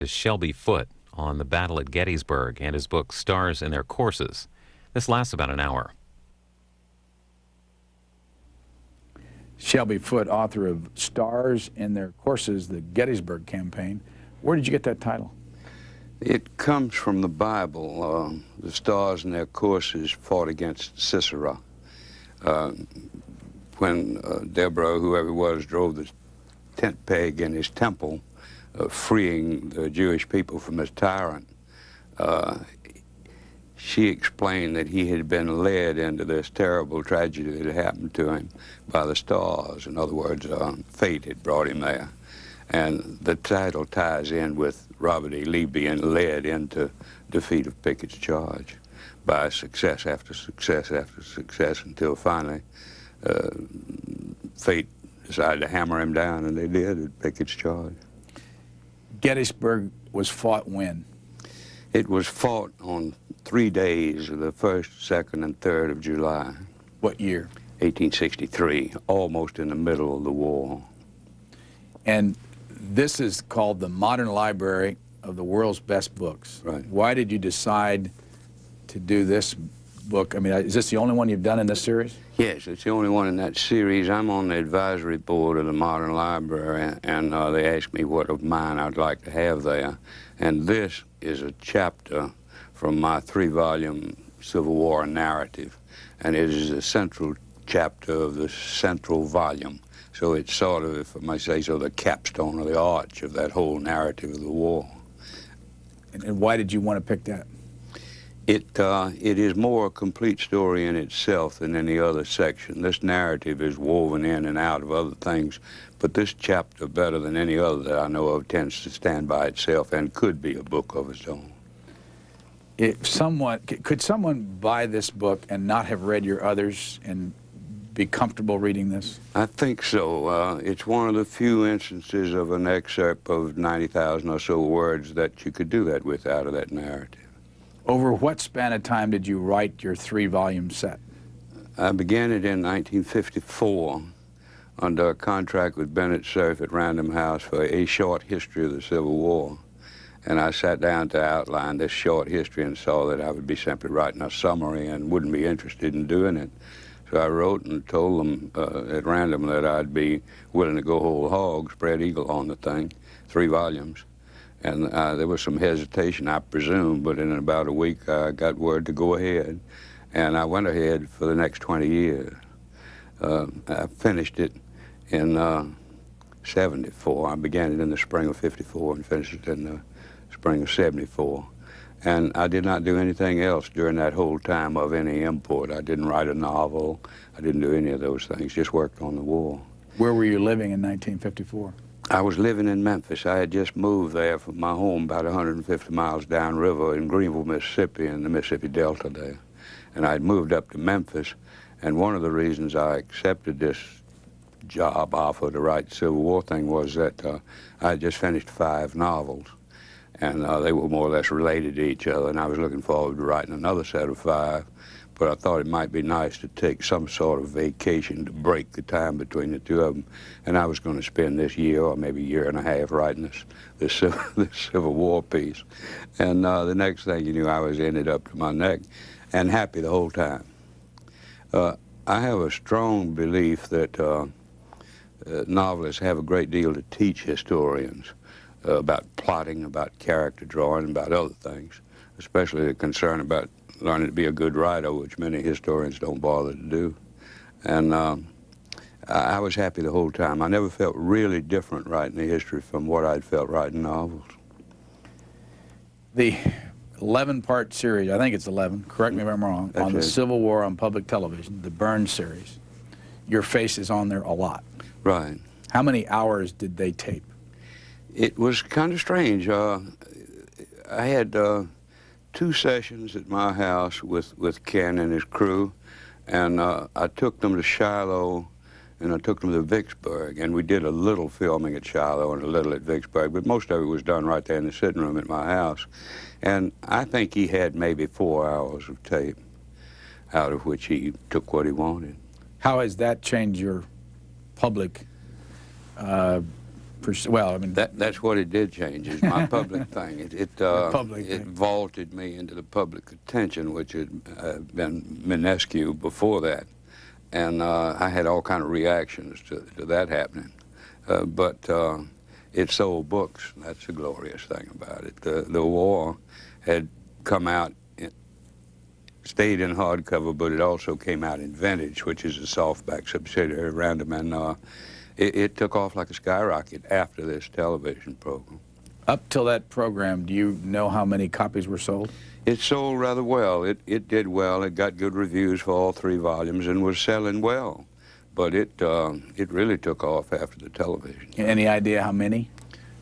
is Shelby Foote on the battle at Gettysburg and his book Stars in Their Courses. This lasts about an hour. Shelby Foote, author of Stars in Their Courses, the Gettysburg Campaign. Where did you get that title? It comes from the Bible. The stars in their courses fought against Sisera. When Deborah, whoever it was, drove the tent peg in his temple, freeing the Jewish people from his tyrant, she explained that he had been led into this terrible tragedy that had happened to him by the stars. In other words, fate had brought him there. And the title ties in with Robert E. Lee being led into defeat of Pickett's charge by success after success after success until finally fate decided to hammer him down, and they did at Pickett's charge. Gettysburg was fought when? It was fought on 3 days, the 1st, 2nd, and 3rd of July. What year? 1863, almost in the middle of the war. And this is called the Modern Library of the World's Best Books. Right. Why did you decide to do this book? I mean, is this the only one you've done in this series? Yes, it's the only one in that series. I'm on the advisory board of the Modern Library, and they asked me what of mine I'd like to have there. And this is a chapter from my 3-volume Civil War narrative, and it is the central chapter of the central volume. So it's sort of, if I might say so, the capstone or the arch of that whole narrative of the war. And why did you want to pick that? It is more a complete story in itself than any other section. This narrative is woven in and out of other things, but this chapter, better than any other that I know of, tends to stand by itself and could be a book of its own. Could someone buy this book and not have read your others and be comfortable reading this? I think so. It's one of the few instances of an excerpt of 90,000 or so words that you could do that with out of that narrative. Over what span of time did you write your 3-volume set? I began it in 1954 under a contract with Bennett Cerf at Random House for a short history of the Civil War. And I sat down to outline this short history and saw that I would be simply writing a summary and wouldn't be interested in doing it. So I wrote and told them at random that I'd be willing to go whole hog, spread eagle on the thing, 3 volumes. And there was some hesitation, I presume, but in about a week I got word to go ahead. And I went ahead for the next 20 years. I finished it in 74. I began it in the spring of 54 and finished it in the spring of 74. And I did not do anything else during that whole time of any import. I didn't write a novel. I didn't do any of those things, just worked on the war. Where were you living in 1954? I was living in Memphis. I had just moved there from my home about 150 miles downriver in Greenville, Mississippi, in the Mississippi Delta there. And I had moved up to Memphis, and one of the reasons I accepted this job offer to write the Civil War thing was that I had just finished 5 novels. And they were more or less related to each other, and I was looking forward to writing another set of 5. But I thought it might be nice to take some sort of vacation to break the time between the 2 of them. And I was going to spend this year or maybe a year and a half writing this Civil War piece. And the next thing you knew, I was ended up to my neck and happy the whole time. I have a strong belief that novelists have a great deal to teach historians about plotting, about character drawing, about other things, especially the concern about learning to be a good writer, which many historians don't bother to do. And I was happy the whole time. I never felt really different writing the history from what I'd felt writing novels. The 11-part series, I think it's 11, correct me if I'm wrong, on the Civil War on public television, the Burns series, your face is on there a lot. Right. How many hours did they tape? It was kind of strange. I had 2 sessions at my house with Ken and his crew, and I took them to Shiloh, and I took them to Vicksburg, and we did a little filming at Shiloh and a little at Vicksburg, but most of it was done right there in the sitting room at my house. And I think he had maybe 4 hours of tape, out of which he took what he wanted. How has that changed your public Well, I mean, That's what it did change, is my public thing. It thing. vaulted me into the public attention, which had been minuscule before that. And I had all kind of reactions to that happening. But it sold books. That's the glorious thing about it. The war had come out, stayed in hardcover, but it also came out in Vintage, which is a softback subsidiary of Random, and it took off like a skyrocket after this television program. Up till that program, do you know how many copies were sold? It sold rather well. It did well. It got good reviews for all 3 volumes and was selling well. But it really took off after the television. Any idea how many?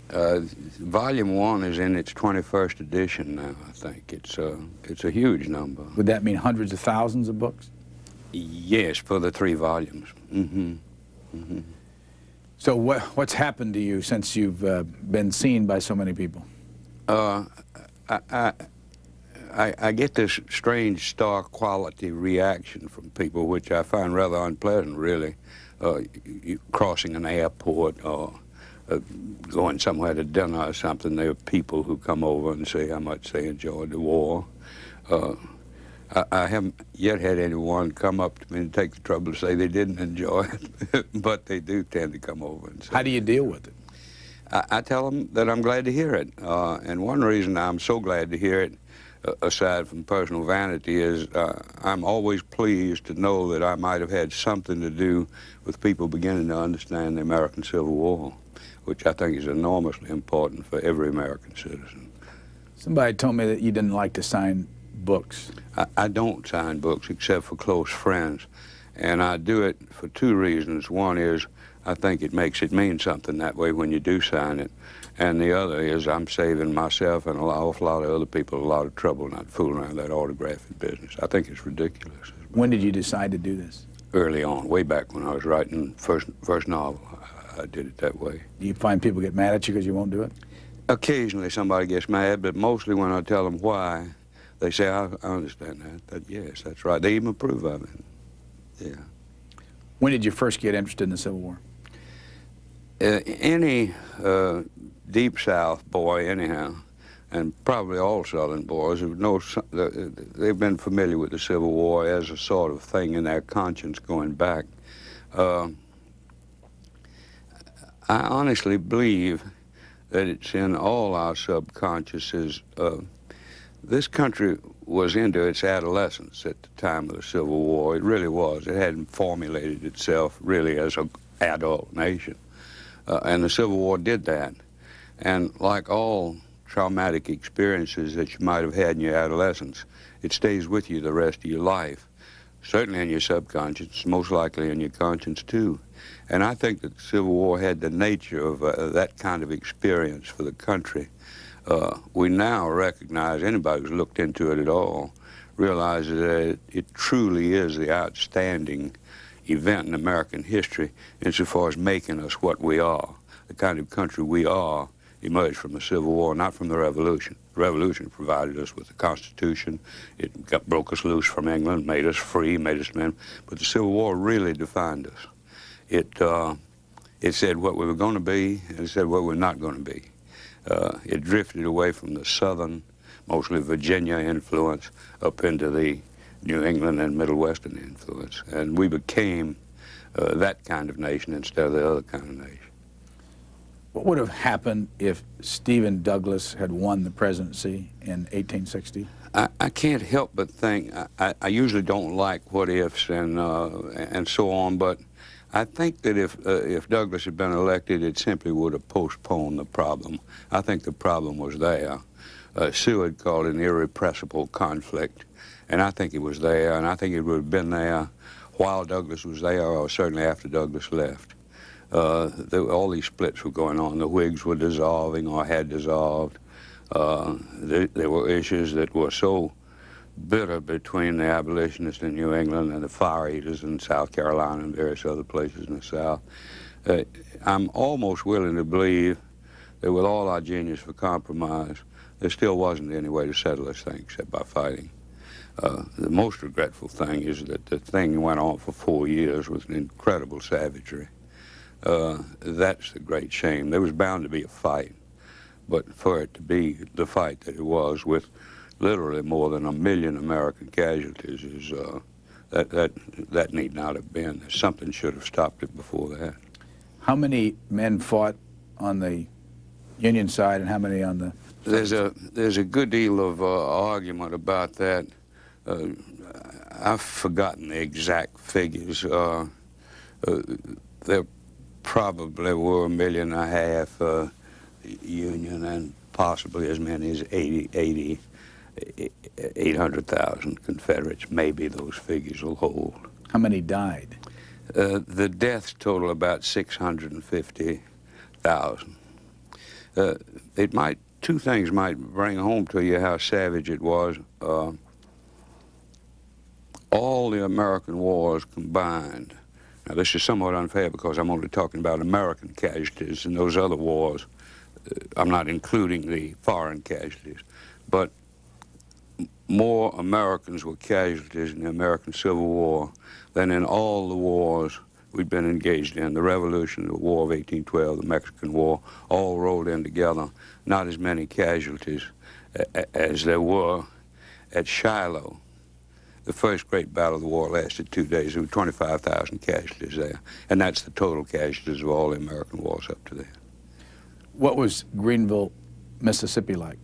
Volume 1 is in its 21st edition now, I think. It's a huge number. Would that mean hundreds of thousands of books? Yes, for the 3 volumes. Mm-hmm. Mm-hmm. So what's happened to you since you've been seen by so many people? I get this strange star quality reaction from people, which I find rather unpleasant, really. Crossing an airport or going somewhere to dinner or something, there are people who come over and say how much they enjoyed the war. I haven't yet had anyone come up to me and take the trouble to say they didn't enjoy it, but they do tend to come over and say. How do you deal with it? I tell them that I'm glad to hear it, and one reason I'm so glad to hear it, aside from personal vanity, is I'm always pleased to know that I might have had something to do with people beginning to understand the American Civil War, which I think is enormously important for every American citizen. Somebody told me that you didn't like to sign books. I don't sign books except for close friends, and I do it for 2 reasons. One is I think it makes it mean something that way when you do sign it. And the other is I'm saving myself and an awful lot of other people a lot of trouble not fooling around that autographing business. I think it's ridiculous. When did you decide to do this? Early on, way back when I was writing first novel, I did it that way. Do you find people get mad at you because you won't do it? Occasionally somebody gets mad, but mostly when I tell them why, they say, I understand that. Yes, that's right. They even approve of it. Yeah. When did you first get interested in the Civil War? Any Deep South boy, anyhow, and probably all Southern boys, who know they've been familiar with the Civil War as a sort of thing in their conscience going back. I honestly believe that it's in all our subconsciouses. This country was into its adolescence at the time of the Civil War. It really was. It hadn't formulated itself really as an adult nation. And the Civil War did that. And like all traumatic experiences that you might have had in your adolescence, it stays with you the rest of your life. Certainly in your subconscious, most likely in your conscience too. And I think that the Civil War had the nature of that kind of experience for the country. We now recognize, anybody who's looked into it at all, realizes that it truly is the outstanding event in American history insofar as making us what we are. The kind of country we are emerged from the Civil War, not from the Revolution. The Revolution provided us with the Constitution. It broke us loose from England, made us free, made us men. But the Civil War really defined us. It said what we were going to be, and it said what we're not going to be. It drifted away from the Southern, mostly Virginia influence, up into the New England and Middle Western influence. And we became that kind of nation instead of the other kind of nation. What would have happened if Stephen Douglas had won the presidency in 1860? I can't help but think, I usually don't like what ifs and so on, but I think that if Douglas had been elected, it simply would have postponed the problem. I think the problem was there. Seward called it an irrepressible conflict, and I think it was there, and I think it would have been there while Douglas was there, or certainly after Douglas left. All these splits were going on. The Whigs were dissolving or had dissolved. There were issues that were so bitter between the abolitionists in New England and the fire eaters in South Carolina and various other places in the South. I'm almost willing to believe that with all our genius for compromise, there still wasn't any way to settle this thing except by fighting. The most regretful thing is that the thing went on for 4 years with an incredible savagery. That's the great shame. There was bound to be a fight, but for it to be the fight that it was, with literally more than 1 million American casualties, is that need not have been. Something should have stopped it before that. How many men fought on the Union side and how many on the... There's a good deal of argument about that. I've forgotten the exact figures. There probably were 1.5 million Union and possibly as many as 800,000 Confederates. Maybe those figures will hold. How many died? The deaths total about 650,000. Two things might bring home to you how savage it was. All the American wars combined. Now, this is somewhat unfair because I'm only talking about American casualties. In those other wars, I'm not including the foreign casualties. But more Americans were casualties in the American Civil War than in all the wars we'd been engaged in. The Revolution, the War of 1812, the Mexican War, all rolled in together. Not as many casualties as there were at Shiloh. The first great battle of the war lasted 2 days. There were 25,000 casualties there. And that's the total casualties of all the American wars up to there. What was Greenville, Mississippi like?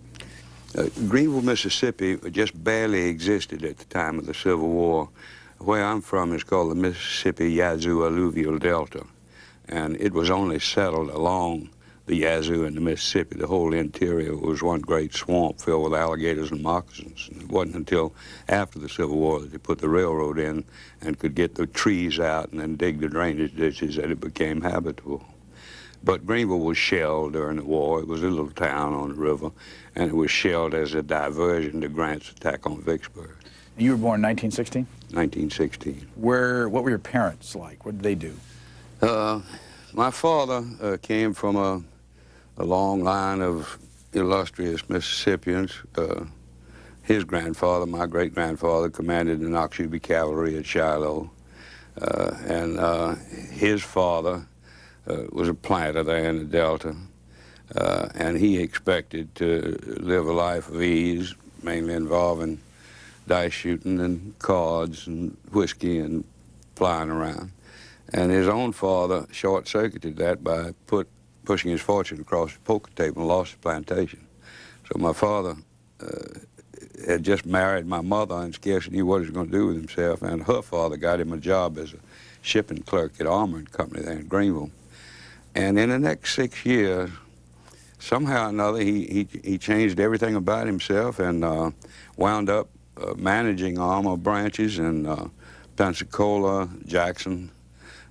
Greenville, Mississippi just barely existed at the time of the Civil War. Where I'm from is called the Mississippi Yazoo Alluvial Delta. And it was only settled along the Yazoo and the Mississippi. The whole interior was one great swamp filled with alligators and moccasins. And it wasn't until after the Civil War that they put the railroad in and could get the trees out and then dig the drainage ditches that it became habitable. But Greenville was shelled during the war. It was a little town on the river, and it was shelled as a diversion to Grant's attack on Vicksburg. You were born in 1916? 1916. What were your parents like? What did they do? My father came from a long line of illustrious Mississippians. His grandfather, my great-grandfather, commanded the Noxubee Cavalry at Shiloh. And his father was a planter there in the Delta. And he expected to live a life of ease, mainly involving dice shooting and cards and whiskey and flying around. And his own father short-circuited that by pushing his fortune across the poker table and lost his plantation. So my father had just married my mother and scarcely knew what he was going to do with himself, and her father got him a job as a shipping clerk at Armour and Company there in Greenville. And in the next 6 years, somehow or another, he changed everything about himself and wound up managing Armour branches in Pensacola, Jackson,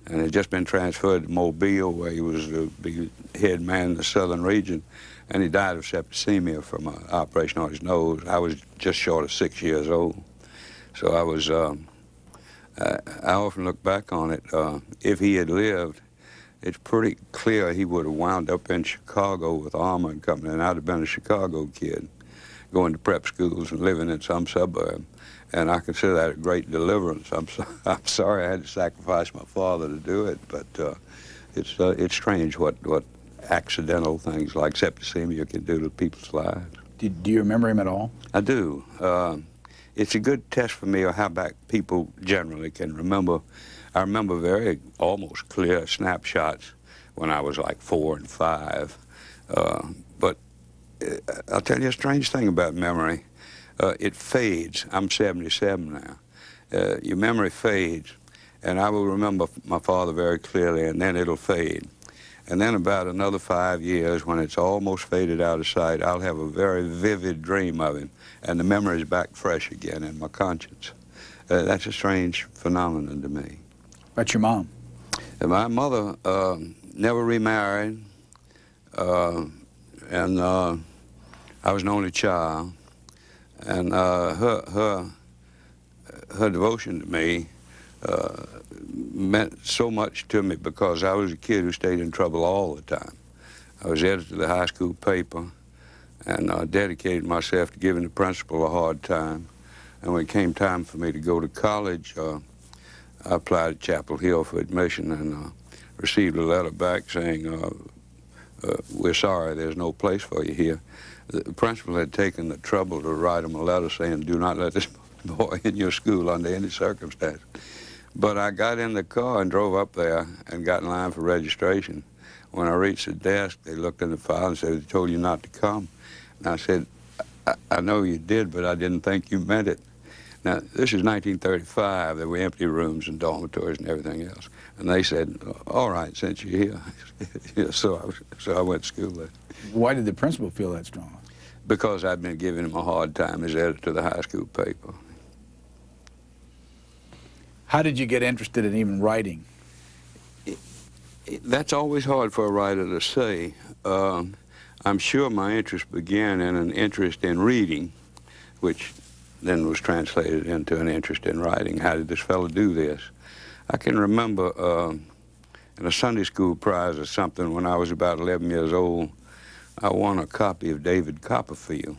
and had just been transferred to Mobile, where he was the big head man in the southern region, and he died of septicemia from an operation on his nose. I was just short of 6 years old. So I was, I often look back on it. If he had lived, it's pretty clear he would have wound up in Chicago with Armour and Company, and I'd have been a Chicago kid, going to prep schools and living in some suburb. And I consider that a great deliverance. I'm sorry I had to sacrifice my father to do it, but it's strange what accidental things like septicemia can do to people's lives. Do you remember him at all? I do. It's a good test for me of how back people generally can remember. I remember very almost clear snapshots when I was like 4 and 5. But I'll tell you a strange thing about memory. It fades. I'm 77 now. Your memory fades, and I will remember my father very clearly, and then it'll fade. And then about another 5 years, when it's almost faded out of sight, I'll have a very vivid dream of him, and the memory's back fresh again in my conscience. That's a strange phenomenon to me. About your mom? My mother never remarried, and I was an only child. And her devotion to me meant so much to me because I was a kid who stayed in trouble all the time. I was editor of the high school paper, and I dedicated myself to giving the principal a hard time. And when it came time for me to go to college, I applied at Chapel Hill for admission, and received a letter back saying, we're sorry, there's no place for you here. The principal had taken the trouble to write him a letter saying, do not let this boy in your school under any circumstance. But I got in the car and drove up there and got in line for registration. When I reached the desk, they looked in the file and said, they told you not to come. And I said, I know you did, but I didn't think you meant it. Now, this is 1935. There were empty rooms and dormitories and everything else. And they said, all right, since you're here. Yeah, so I went to school there. Why did the principal feel that strongly? Because I'd been giving him a hard time as editor of the high school paper. How did you get interested in even writing? That's always hard for a writer to say. I'm sure my interest began in an interest in reading, which then was translated into an interest in writing. How did this fellow do this? I can remember in a Sunday school prize or something when I was about 11 years old, I won a copy of David Copperfield.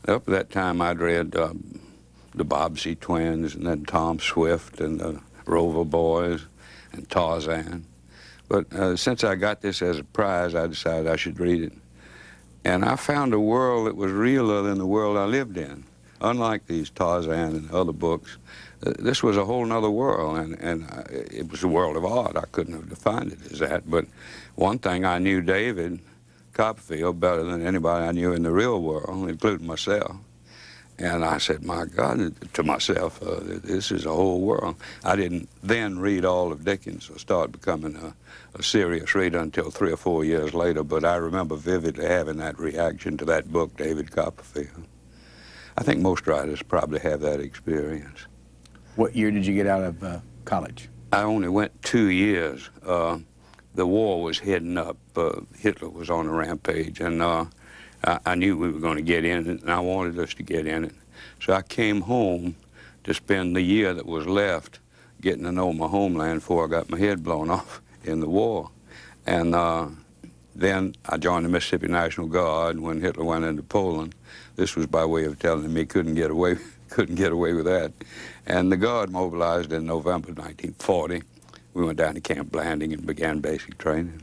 Up at that time, I'd read the Bobbsey Twins and then Tom Swift and the Rover Boys and Tarzan. But since I got this as a prize, I decided I should read it. And I found a world that was realer than the world I lived in. Unlike these Tarzan and other books, this was a whole nother world, and it was a world of art. I couldn't have defined it as that, but one thing, I knew David Copperfield better than anybody I knew in the real world, including myself. And I said, my God, to myself, this is a whole world. I didn't then read all of Dickens or start becoming a serious reader until 3 or 4 years later, but I remember vividly having that reaction to that book, David Copperfield. I think most writers probably have that experience. What year did you get out of college? I only went 2 years. The war was heading up. Hitler was on a rampage, and I knew we were going to get in it, and I wanted us to get in it. So I came home to spend the year that was left getting to know my homeland before I got my head blown off in the war. And then I joined the Mississippi National Guard when Hitler went into Poland. This was by way of telling him he couldn't get away with that. And the Guard mobilized in November 1940. We went down to Camp Blanding and began basic training.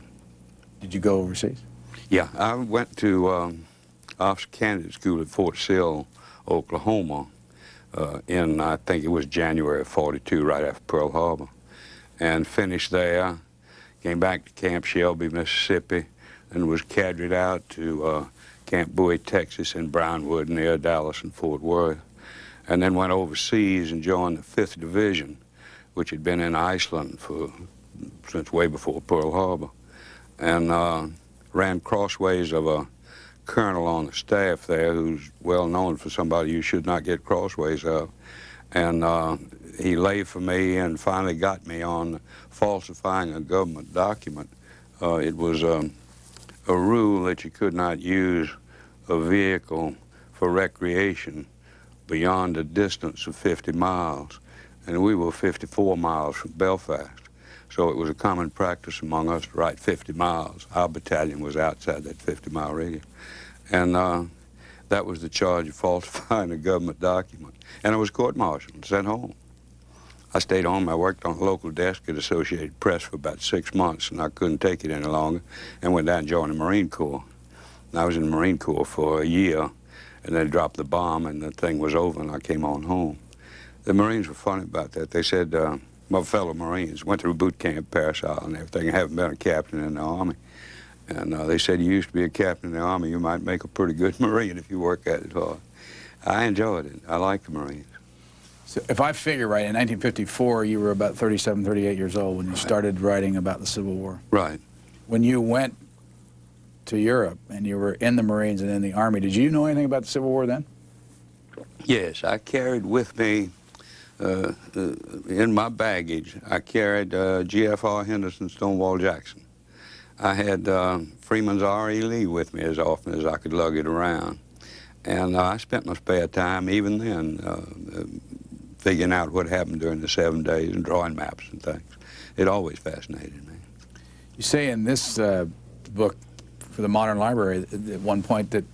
Did you go overseas? Yeah, I went to Officer Candidate School at Fort Sill, Oklahoma, in, I think it was January of '42, right after Pearl Harbor, and finished there. Came back to Camp Shelby, Mississippi, and was cadred out to Camp Bowie, Texas, in Brownwood, near Dallas and Fort Worth, and then went overseas and joined the 5th Division, which had been in Iceland since way before Pearl Harbor, and ran crossways of a colonel on the staff there who's well known for somebody you should not get crossways of. And he lay for me and finally got me on falsifying a government document. It was a rule that you could not use a vehicle for recreation beyond a distance of 50 miles. And we were 54 miles from Belfast. So it was a common practice among us to ride 50 miles. Our battalion was outside that 50-mile radius. And that was the charge of falsifying a government document. And I was court-martialed and sent home. I stayed home. I worked on a local desk at Associated Press for about 6 months, and I couldn't take it any longer, and went down and joined the Marine Corps. And I was in the Marine Corps for a year, and they dropped the bomb, and the thing was over, and I came on home. The Marines were funny about that. They said, my fellow Marines went through boot camp, parasol, and everything. I haven't been a captain in the Army. And they said, you used to be a captain in the Army. You might make a pretty good Marine if you work at it hard. I enjoyed it. I liked the Marines. So if I figure right, in 1954, you were about 37, 38 years old when you started writing about the Civil War. Right. When you went to Europe and you were in the Marines and in the Army, did you know anything about the Civil War then? Yes, I carried with me, in my baggage, I carried GFR Henderson Stonewall Jackson. I had Freeman's R.E. Lee with me as often as I could lug it around. And I spent my spare time, even then, figuring out what happened during the 7 days and drawing maps and things. It always fascinated me. You say in this book for the Modern Library at one point that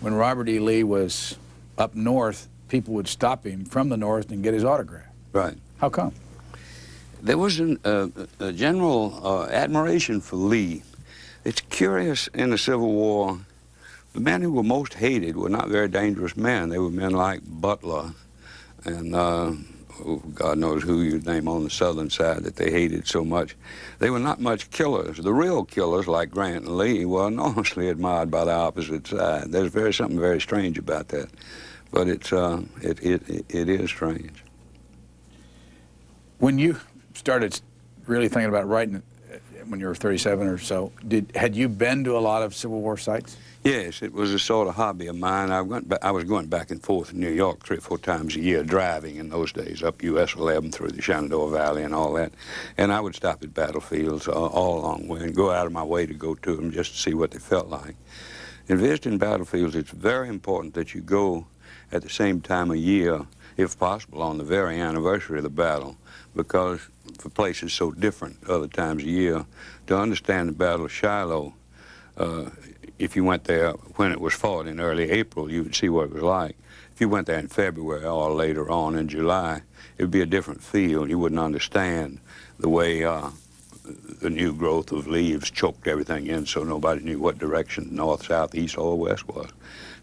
when Robert E. Lee was up north, people would stop him from the north and get his autograph. Right. How come? There was a general admiration for Lee. It's curious, in the Civil War, the men who were most hated were not very dangerous men. They were men like Butler and God knows who you'd name on the southern side that they hated so much. They were not much killers. The real killers, like Grant and Lee, were enormously admired by the opposite side. There's something very strange about that. But it is strange. When you started really thinking about writing when you were 37 or so, had you been to a lot of Civil War sites? Yes, it was a sort of hobby of mine. I was going back and forth to New York 3 or 4 times a year, driving in those days, up US 11 through the Shenandoah Valley and all that. And I would stop at battlefields all along the way and go out of my way to go to them just to see what they felt like. In visiting battlefields, it's very important that you go at the same time of year, if possible, on the very anniversary of the battle, because for places so different other times of year, to understand the Battle of Shiloh, if you went there when it was fought in early April, you would see what it was like. If you went there in February or later on in July, it would be a different feel. You wouldn't understand the way the new growth of leaves choked everything in so nobody knew what direction north, south, east, or west was.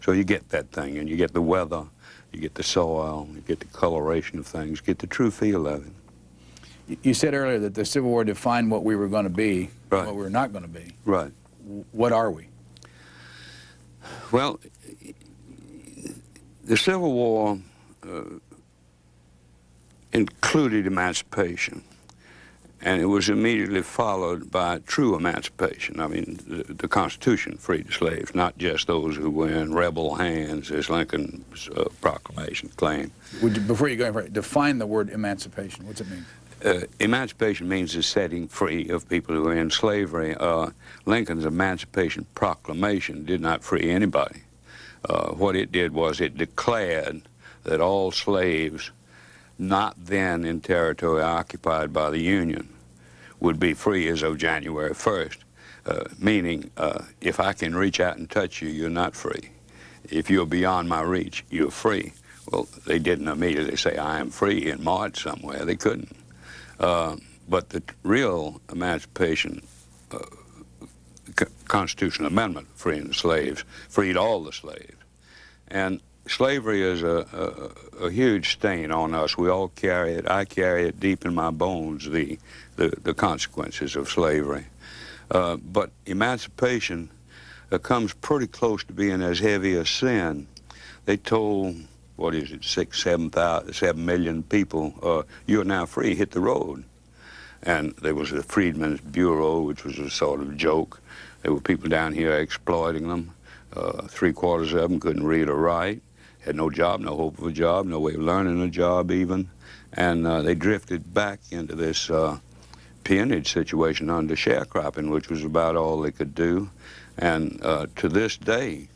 So you get that thing, and you get the weather, you get the soil, you get the coloration of things, you get the true feel of it. You said earlier that the Civil War defined what we were going to be, right, what we were not going to be. Right. What are we? Well, the Civil War included emancipation, and it was immediately followed by true emancipation. I mean, the Constitution freed the slaves, not just those who were in rebel hands, as Lincoln's proclamation claimed. Before you go any further, define the word emancipation. What's it mean? Emancipation means the setting free of people who are in slavery. Lincoln's Emancipation Proclamation did not free anybody. What it did was it declared that all slaves not then in territory occupied by the Union would be free as of January 1st, meaning if I can reach out and touch you, you're not free. If you're beyond my reach, you're free. Well, they didn't immediately say, I am free in March somewhere. They couldn't. But the real emancipation, Constitutional Amendment freeing the slaves, freed all the slaves. And slavery is a huge stain on us. We all carry it. I carry it deep in my bones, the consequences of slavery. But emancipation comes pretty close to being as heavy as sin. They told, what is it, 7 million people, you're now free, hit the road. And there was a Freedmen's Bureau, which was a sort of joke. There were people down here exploiting them. 3/4 of them couldn't read or write, had no job, no hope of a job, no way of learning a job even. And they drifted back into this peonage situation under sharecropping, which was about all they could do. And to this day,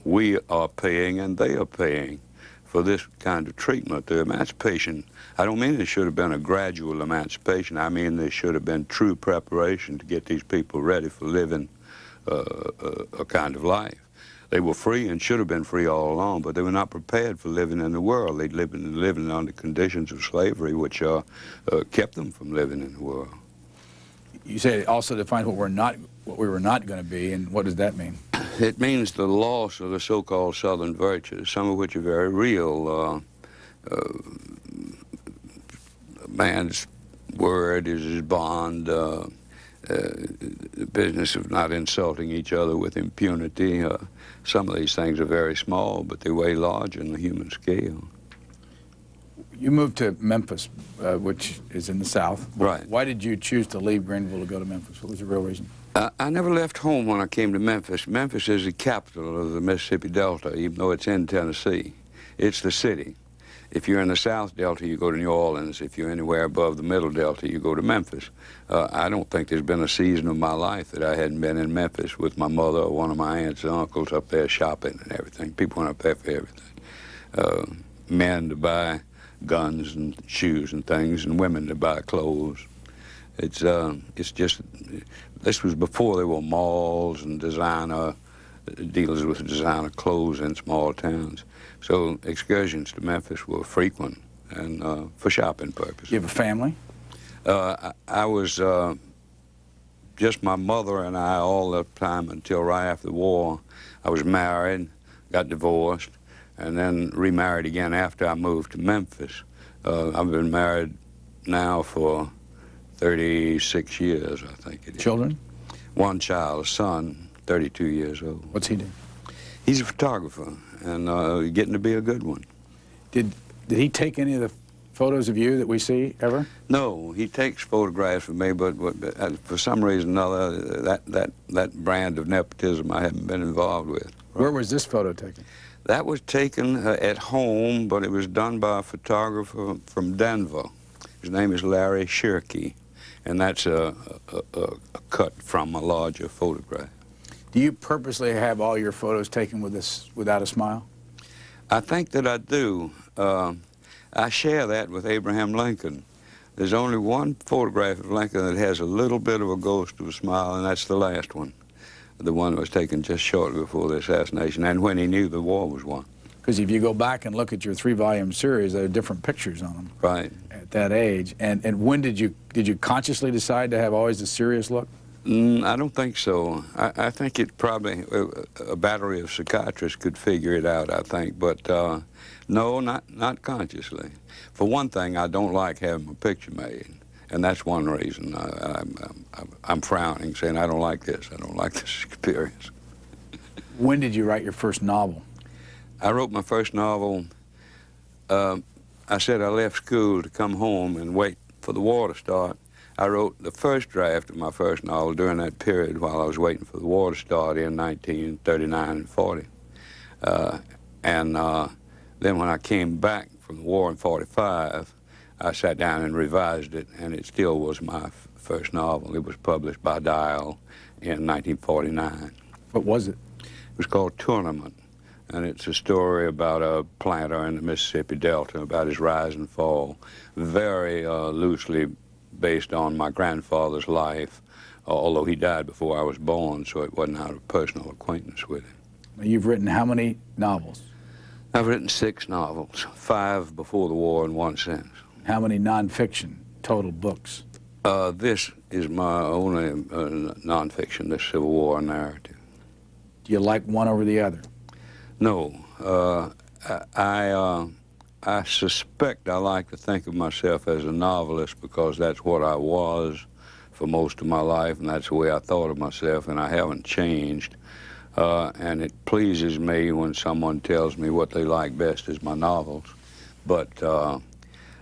we are paying and they are paying for this kind of treatment. The emancipation, I don't mean it should have been a gradual emancipation. I mean there should have been true preparation to get these people ready for living a kind of life. They were free and should have been free all along, but they were not prepared for living in the world. They'd living under conditions of slavery which kept them from living in the world. You say it also defined what we were not going to be, and what does that mean? It means the loss of the so-called Southern virtues, some of which are very real. A man's word is his bond. The business of not insulting each other with impunity. Some of these things are very small, but they weigh large in the human scale. You moved to Memphis, which is in the South. Right. Why did you choose to leave Greenville to go to Memphis? What was the real reason? I never left home when I came to Memphis. Memphis is the capital of the Mississippi Delta, even though it's in Tennessee. It's the city. If you're in the South Delta, you go to New Orleans. If you're anywhere above the Middle Delta, you go to Memphis. I don't think there's been a season of my life that I hadn't been in Memphis with my mother or one of my aunts and uncles up there shopping and everything. People went up there for everything. Men to buy guns and shoes and things, and women to buy clothes. It's just, this was before there were malls and designer dealers with designer clothes in small towns. So excursions to Memphis were frequent and for shopping purposes. You have a family? I was just my mother and I all the time until right after the war. I was married, got divorced, and then remarried again after I moved to Memphis. I've been married now for 36 years, I think it is. Children? One child, a son, 32 years old. What's he do? He's a photographer, and getting to be a good one. Did he take any of the photos of you that we see ever? No, he takes photographs of me, but for some reason or another, that brand of nepotism I haven't been involved with. Where was this photo taken? That was taken at home, but it was done by a photographer from Denver. His name is Larry Shirkey, and that's a cut from a larger photograph. Do you purposely have all your photos taken without a smile? I think that I do. I share that with Abraham Lincoln. There's only one photograph of Lincoln that has a little bit of a ghost of a smile, and that's the last one. The one that was taken just shortly before the assassination, and when he knew the war was won. Because if you go back and look at your 3-volume series, there are different pictures on them. Right. At that age. And when did you consciously decide to have always a serious look? I don't think so. I think it probably, a battery of psychiatrists could figure it out, I think, but no, not consciously. For one thing, I don't like having my picture made, and that's one reason I'm frowning, saying I don't like this experience. When did you write your first novel? I wrote my first novel, I said I left school to come home and wait for the war to start. I wrote the first draft of my first novel during that period while I was waiting for the war to start in 1939 and 40. Then when I came back from the war in 45, I sat down and revised it, and it still was my first novel. It was published by Dial in 1949. What was it? It was called Tournament, and it's a story about a planter in the Mississippi Delta, about his rise and fall, very loosely based on my grandfather's life, although he died before I was born, so it wasn't out of personal acquaintance with him. You've written how many novels? I've written 6 novels, 5 before the war and 1 since. How many nonfiction total books? This is my only nonfiction, this Civil War narrative. Do you like one over the other? No. I suspect I like to think of myself as a novelist because that's what I was for most of my life, and that's the way I thought of myself, and I haven't changed. And it pleases me when someone tells me what they like best is my novels. But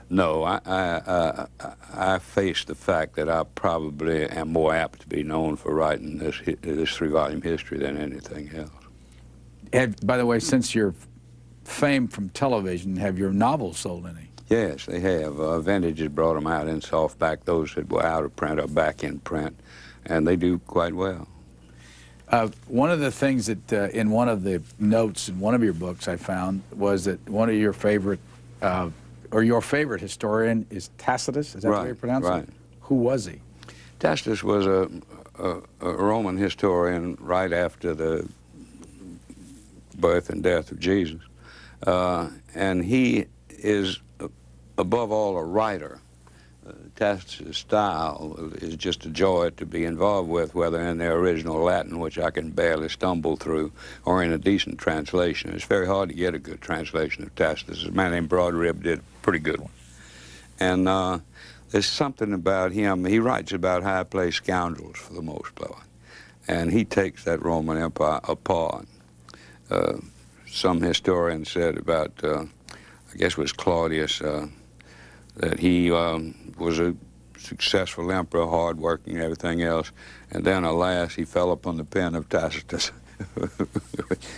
no, I face the fact that I probably am more apt to be known for writing this 3-volume history than anything else. By the way, since your fame from television, have your novels sold any? Yes, they have. Vintage has brought them out in softback. Those that were out of print are back in print, and they do quite well. One of the things that in one of the notes in one of your books I found was that one of your favorite, or your favorite historian is Tacitus. Is that the way you pronounce it? Who was he? Tacitus was a Roman historian right after the birth and death of Jesus. And he is, above all, a writer. Tacitus' style is just a joy to be involved with, whether in their original Latin, which I can barely stumble through, or in a decent translation. It's very hard to get a good translation of Tacitus. A man named Broadrib did a pretty good one. And there's something about him. He writes about high-placed scoundrels for the most part. And he takes that Roman Empire apart. Some historian said about, I guess it was Claudius, that he was a successful emperor, hard-working and everything else, and then, alas, he fell upon the pen of Tacitus,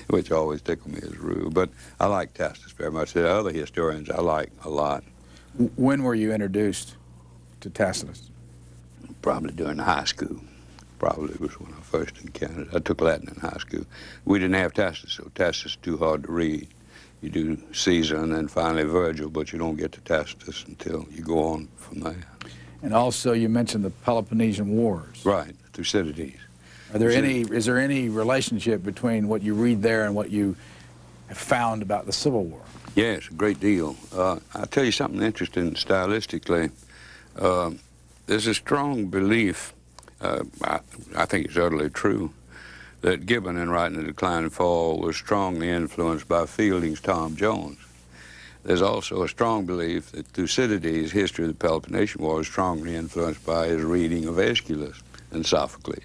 which always tickled me as rude. But I like Tacitus very much. The other historians I like a lot. When were you introduced to Tacitus? Probably during high school. Probably was when I first encountered it. I took Latin in high school. We didn't have Tacitus, so Tacitus is too hard to read. You do Caesar and then finally Virgil, but you don't get to Tacitus until you go on from there. And also you mentioned the Peloponnesian Wars. Right, Thucydides. Is there any relationship between what you read there and what you have found about the Civil War? Yes, a great deal. I'll tell you something interesting stylistically. there's a strong belief, I think it's utterly true, that Gibbon, in writing The Decline and Fall, was strongly influenced by Fielding's Tom Jones. There's also a strong belief that Thucydides' History of the Peloponnesian War was strongly influenced by his reading of Aeschylus and Sophocles.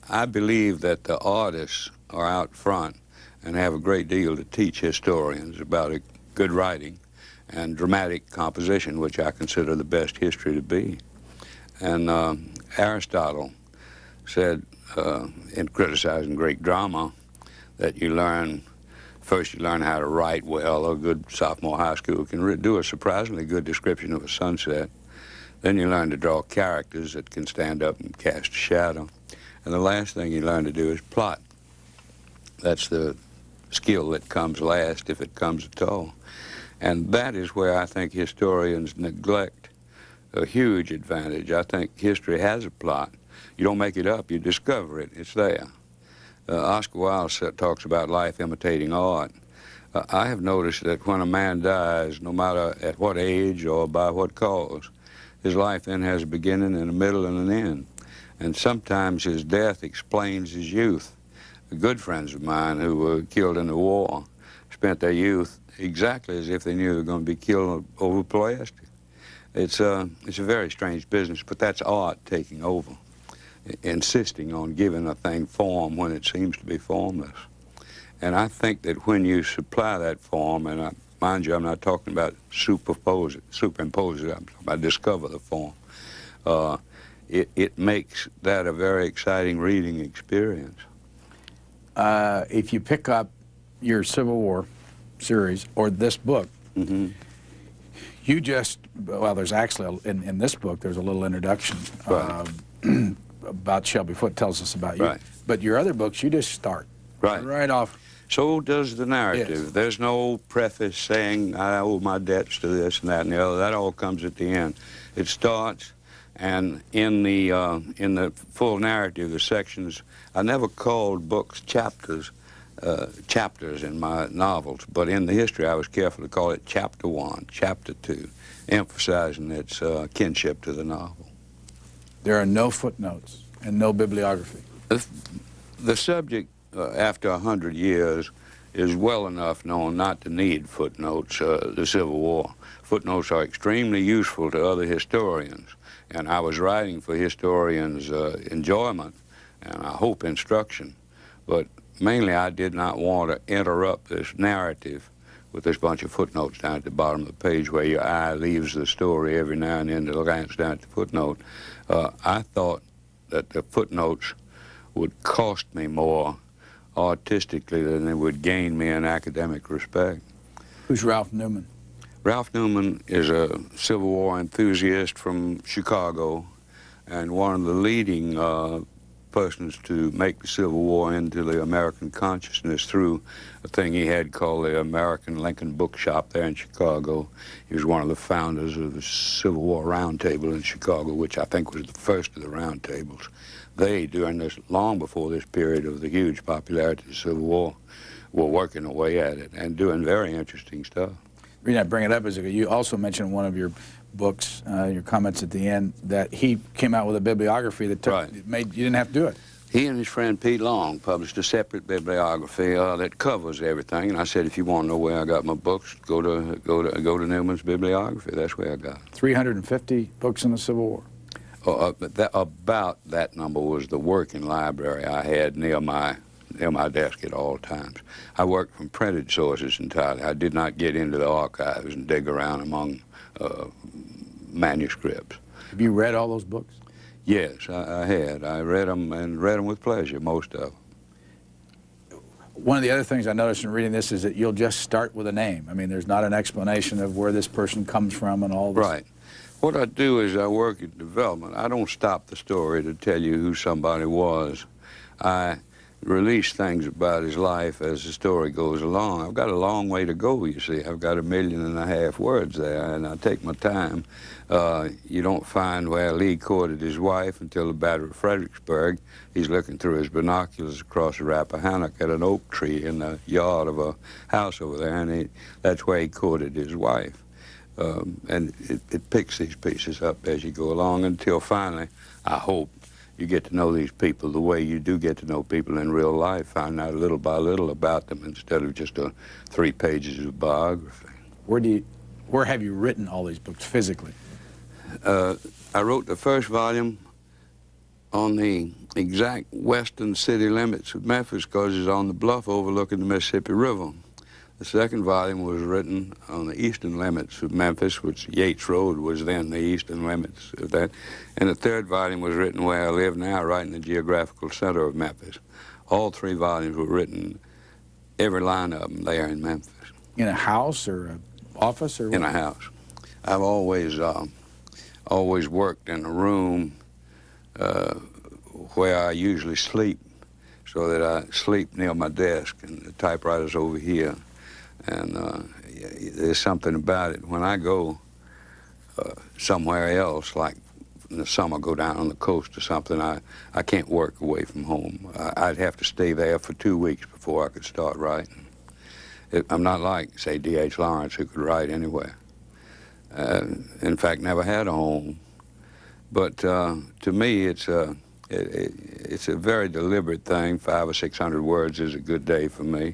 I believe that the artists are out front and have a great deal to teach historians about a good writing and dramatic composition, which I consider the best history to be. And Aristotle said, in criticizing Greek drama, that first you learn how to write well. A good sophomore high school can do a surprisingly good description of a sunset. Then you learn to draw characters that can stand up and cast a shadow. And the last thing you learn to do is plot. That's the skill that comes last, if it comes at all. And that is where I think historians neglect a huge advantage. I think history has a plot. You don't make it up, you discover it. It's there. Oscar Wilde talks about life imitating art. I have noticed that when a man dies, no matter at what age or by what cause, his life then has a beginning and a middle and an end. And sometimes his death explains his youth. Good friends of mine who were killed in the war spent their youth exactly as if they knew they were going to be killed over Ploiesti. It's a very strange business, but that's art taking over, insisting on giving a thing form when it seems to be formless. And I think that when you supply that form, and mind you, I'm not talking about superimpose it, I'm talking about discover the form, it makes that a very exciting reading experience. If you pick up your Civil War series or this book, Mm-hmm. you just, well, there's actually, in this book, there's a little introduction Right. About Shelby Foote, tells us about you. Right. But your other books, you just start. Right off. So does the narrative. Yes. There's no preface saying, I owe my debts to this and that and the other. That all comes at the end. It starts, and in the full narrative, the sections, I never called books chapters in my novels, but in the history I was careful to call it Chapter 1, Chapter 2, emphasizing its kinship to the novel. There are no footnotes and no bibliography. The subject, after 100 years, is well enough known not to need footnotes, the Civil War. Footnotes are extremely useful to other historians, and I was writing for historians' enjoyment and I hope instruction, but mainly I did not want to interrupt this narrative with this bunch of footnotes down at the bottom of the page where your eye leaves the story every now and then to glance down at the footnote. I thought that the footnotes would cost me more artistically than they would gain me in academic respect. Who's Ralph Newman? Ralph Newman is a Civil War enthusiast from Chicago and one of the leading persons to make the Civil War into the American consciousness through a thing he had called the American Lincoln Bookshop there in Chicago. He was one of the founders of the Civil War Roundtable in Chicago, which I think was the first of the roundtables. They, during this, long before this period of the huge popularity of the Civil War, were working away at it and doing very interesting stuff. The reason I bring it up is that you also mentioned in one of your books, your comments at the end, that he came out with a bibliography that made you didn't have to do it. He and his friend Pete Long published a separate bibliography that covers everything. And I said, if you want to know where I got my books, go to Newman's bibliography. That's where I got it. 350 books in the Civil War. About that number was the working library I had near my desk at all times. I worked from printed sources entirely. I did not get into the archives and dig around among manuscripts. Have you read all those books? Yes, I had. I read them and read them with pleasure, most of them. One of the other things I noticed in reading this is that you'll just start with a name. I mean, there's not an explanation of where this person comes from and all this. Right. What I do is I work at development. I don't stop the story to tell you who somebody was. I release things about his life as the story goes along. I've got a long way to go, you see. I've got 1.5 million words there, and I take my time. You don't find where Lee courted his wife until the Battle of Fredericksburg. He's looking through his binoculars across the Rappahannock at an oak tree in the yard of a house over there, and that's where he courted his wife. And it picks these pieces up as you go along until finally, I hope, you get to know these people the way you do get to know people in real life, find out little by little about them instead of just 3 pages of biography. Where have you written all these books physically? I wrote the first volume on the exact western city limits of Memphis because it's on the bluff overlooking the Mississippi River. The second volume was written on the eastern limits of Memphis, which Yates Road was then the eastern limits of that. And the third volume was written where I live now, right in the geographical center of Memphis. All 3 volumes were written, every line of them there in Memphis. In a house or an office or what? In a house. I've always worked in a room where I usually sleep, so that I sleep near my desk, and the typewriter's over here. And there's something about it. When I go somewhere else, like in the summer, go down on the coast or something, I can't work away from home. I'd have to stay there for 2 weeks before I could start writing. I'm not like, say, D.H. Lawrence, who could write anywhere. In fact, never had a home. But to me, it's a very deliberate thing. 500 or 600 words is a good day for me.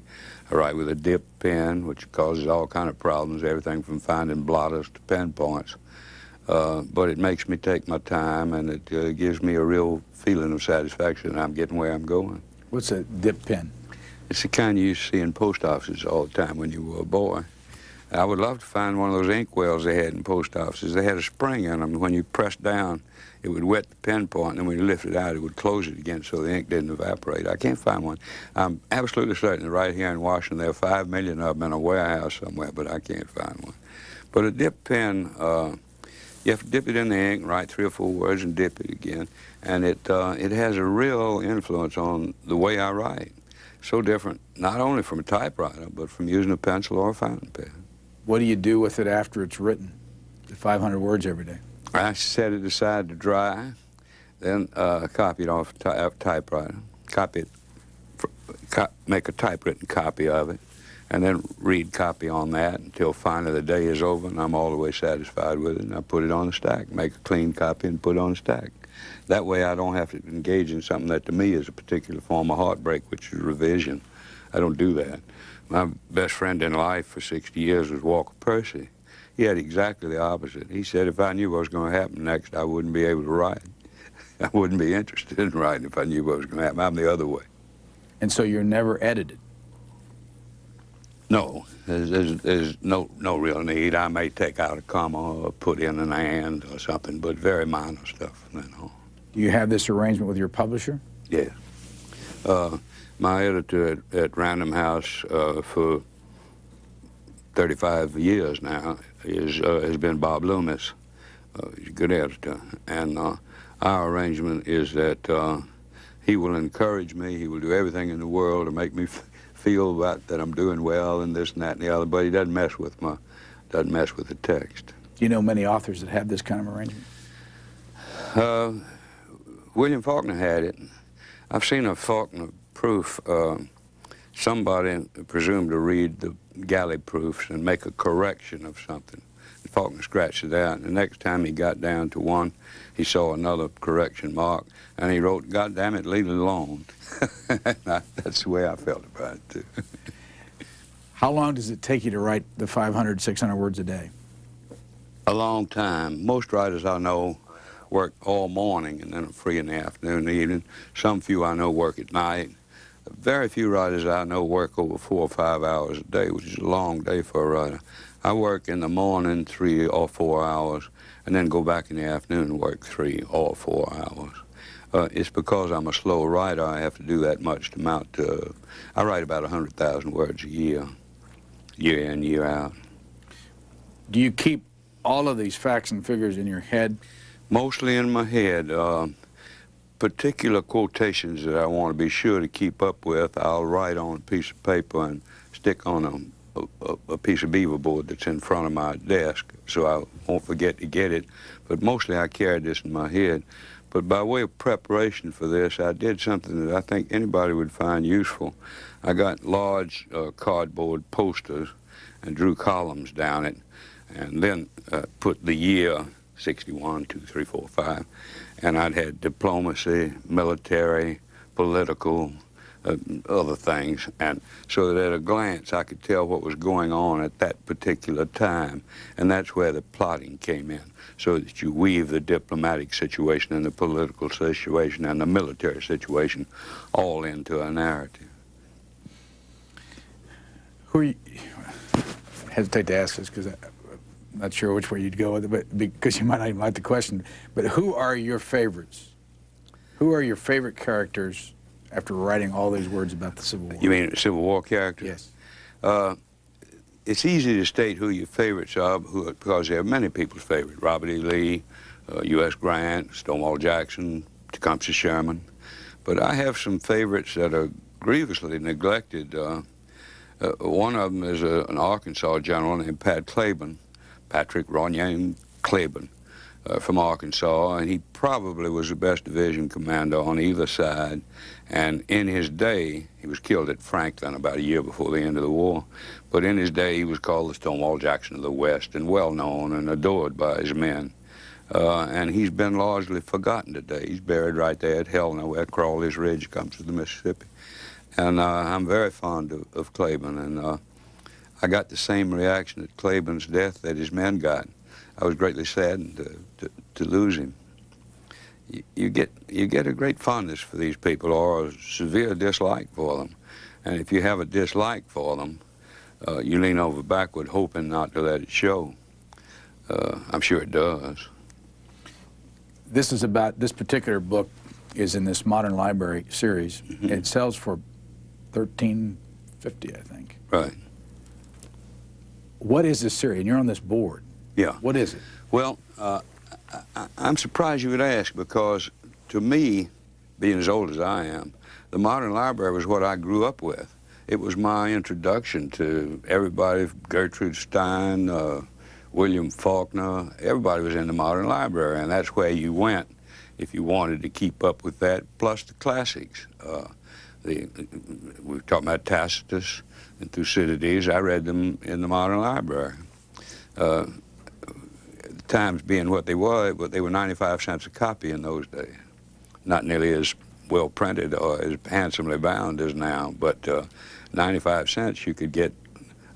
I write with a dip pen, which causes all kind of problems, everything from finding blotters to pen points. But it makes me take my time, and it gives me a real feeling of satisfaction that I'm getting where I'm going. What's a dip pen? It's the kind you used to see in post offices all the time when you were a boy. I would love to find one of those ink wells they had in post offices. They had a spring in them. When you pressed down, it would wet the pen point, and then when you lift it out, it would close it again so the ink didn't evaporate. I can't find one. I'm absolutely certain that right here in Washington there are 5 million of them in a warehouse somewhere, but I can't find one. But a dip pen, you have to dip it in the ink, write 3 or 4 words, and dip it again. And it has a real influence on the way I write. So different, not only from a typewriter, but from using a pencil or a fountain pen. What do you do with it after it's written? The 500 words every day. I set it aside to dry, then copy it off a typewriter, make a typewritten copy of it, and then read copy on that until finally the day is over and I'm all the way satisfied with it, and I put it on the stack, make a clean copy and put it on the stack. That way I don't have to engage in something that to me is a particular form of heartbreak, which is revision. I don't do that. My best friend in life for 60 years was Walker Percy. He had exactly the opposite. He said if I knew what was going to happen next, I wouldn't be able to write. I wouldn't be interested in writing if I knew what was going to happen. I'm the other way. And so you're never edited? No, there's no real need. I may take out a comma or put in an and or something, but very minor stuff from then on. Do you have this arrangement with your publisher? Yes. My editor at Random House for 35 years now has been Bob Loomis. He's a good editor. And our arrangement is that he will encourage me. He will do everything in the world to make me feel that I'm doing well and this and that and the other, but he doesn't mess with the text. Do you know many authors that have this kind of arrangement? William Faulkner had it. I've seen a Faulkner proof. Somebody presumed to read the galley proofs and make a correction of something. And Faulkner scratched it out, and the next time he got down to one, he saw another correction mark, and he wrote, "God damn it, leave it alone." That's the way I felt about it, too. How long does it take you to write the 500, 600 words a day? A long time. Most writers I know work all morning and then are free in the afternoon and evening. Some few I know work at night. Very few writers I know work over 4 or 5 hours a day, which is a long day for a writer. I work in the morning 3 or 4 hours and then go back in the afternoon and work 3 or 4 hours. It's because I'm a slow writer, I have to do that much to mount to, I write about 100,000 words a year, year in, year out. Do you keep all of these facts and figures in your head? Mostly in my head. Particular quotations that I want to be sure to keep up with, I'll write on a piece of paper and stick on a piece of beaver board that's in front of my desk so I won't forget to get it. But mostly I carry this in my head. But by way of preparation for this, I did something that I think anybody would find useful. I got large cardboard posters and drew columns down it. and then put the year 61, 2, 3, 4, 5, and I'd had diplomacy, military, political, other things, and so that at a glance I could tell what was going on at that particular time, and that's where the plotting came in, so that you weave the diplomatic situation and the political situation and the military situation all into a narrative. Who are you, I hesitate to ask this because I'm not sure which way you'd go with it, but because you might not even like the question, but who are your favorites? Who are your favorite characters after writing all these words about the Civil War? You mean Civil War characters? Yes. It's easy to state who your favorites are because there are many people's favorite. Robert E. Lee, U.S. Grant, Stonewall Jackson, Tecumseh Sherman. But I have some favorites that are grievously neglected. One of them is an Arkansas general named Patrick Ronyan Claiborne from Arkansas, and he probably was the best division commander on either side. And in his day, he was killed at Franklin about a year before the end of the war, but in his day he was called the Stonewall Jackson of the West and well known and adored by his men. And he's been largely forgotten today. He's buried right there at Helena where Crawley's Ridge comes to the Mississippi. And I'm very fond of Claiborne, and I got the same reaction at Claiborne's death that his men got. I was greatly saddened to lose him. You get a great fondness for these people, or a severe dislike for them. And if you have a dislike for them, you lean over backward hoping not to let it show. I'm sure it does. This is about, this particular book is in this Modern Library series. Mm-hmm. It sells for $13.50, I think. Right. What is this series? And you're on this board. Yeah. What is it? Well, I'm surprised you would ask, because to me, being as old as I am, the Modern Library was what I grew up with. It was my introduction to everybody, Gertrude Stein, William Faulkner. Everybody was in the Modern Library, and that's where you went if you wanted to keep up with that, plus the classics. We were talking about Tacitus and Thucydides. I read them in the Modern Library. The Times being what they were, but they were 95 cents a copy in those days. Not nearly as well printed or as handsomely bound as now, but 95 cents you could get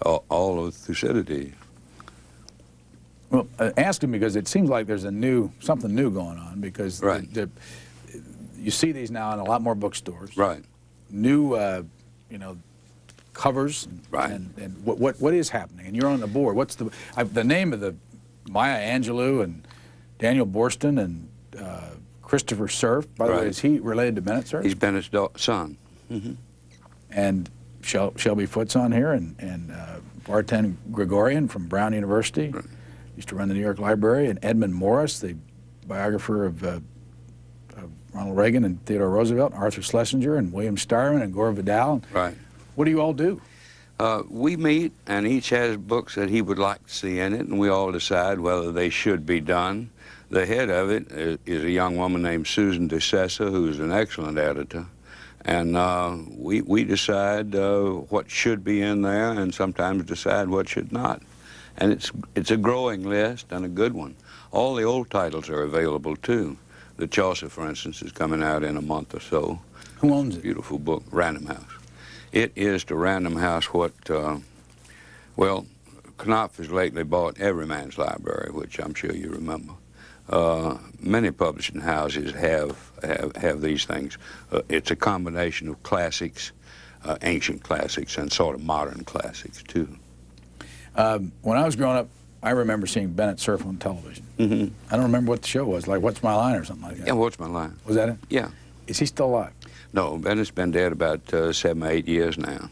all of Thucydides. Well, ask him because it seems like there's something new going on, because Right. you see these now in a lot more bookstores. Right. New, covers. Right. And what is happening? And you're on the board. What's the name of the Maya Angelou and Daniel Borston and Christopher Cerf? By the way, Right. is he related to Bennett Cerf? He's Bennett's son. Mm-hmm. And Shelby Foote's on here, and Barton Gregorian from Brown University. Right. Used to run the New York Library, and Edmund Morris, the biographer of Ronald Reagan and Theodore Roosevelt, and Arthur Schlesinger, and William Starman, and Gore Vidal. Right. What do you all do? We meet, and each has books that he would like to see in it, and we all decide whether they should be done. The head of it is a young woman named Susan DeSessa, who's an excellent editor, and we decide what should be in there, and sometimes decide what should not. And it's a growing list, and a good one. All the old titles are available too. The Chaucer, for instance, is coming out in a month or so. Who owns it? Beautiful book, Random House. It is to Random House what, well, Knopf has lately bought Everyman's Library, which I'm sure you remember. Many publishing houses have these things. It's a combination of classics, ancient classics, and sort of modern classics too. When I was growing up, I remember seeing Bennett Cerf on television. Mm-hmm. I don't remember what the show was, like What's My Line or something like that. Yeah, What's My Line? Was that it? Yeah. Is he still alive? No, Bennett's been dead about 7 or 8 years now.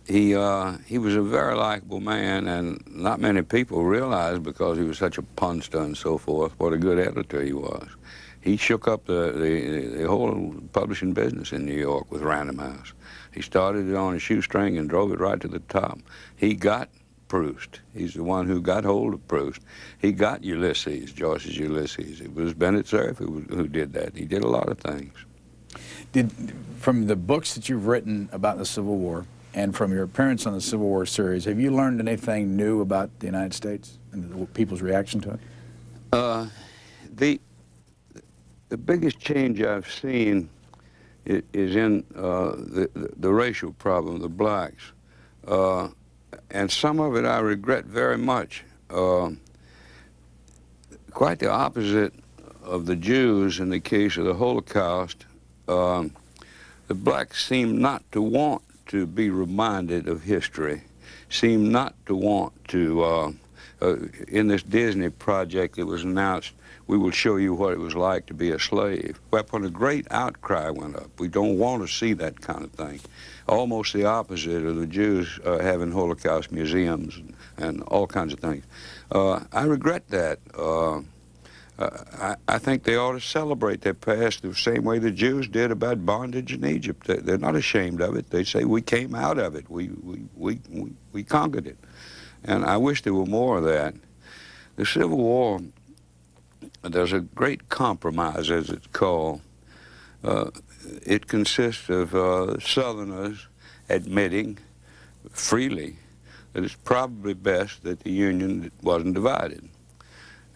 He was a very likable man, and not many people realized, because he was such a punster and so forth, what a good editor he was. He shook up the whole publishing business in New York with Random House. He started it on a shoestring and drove it right to the top. He got Proust. He's the one who got hold of Proust. He got Ulysses, Joyce's Ulysses. It was Bennett Cerf who did that. He did a lot of things. From the books that you've written about the Civil War and from your appearance on the Civil War series, have you learned anything new about the United States and the people's reaction to it? The biggest change I've seen is in the racial problem, the blacks. And some of it I regret very much. Quite the opposite of the Jews in the case of the Holocaust. The blacks seem not to want to be reminded of history, seem not to want to, in this Disney project that was announced, we will show you what it was like to be a slave. Whereupon a great outcry went up. We don't want to see that kind of thing. Almost the opposite of the Jews having Holocaust museums and all kinds of things. I regret that. I think they ought to celebrate their past the same way the Jews did about bondage in Egypt. They're not ashamed of it. They say, we came out of it. We conquered it. And I wish there were more of that. The Civil War, there's a great compromise, as it's called. It consists of Southerners admitting freely that it's probably best that the Union wasn't divided.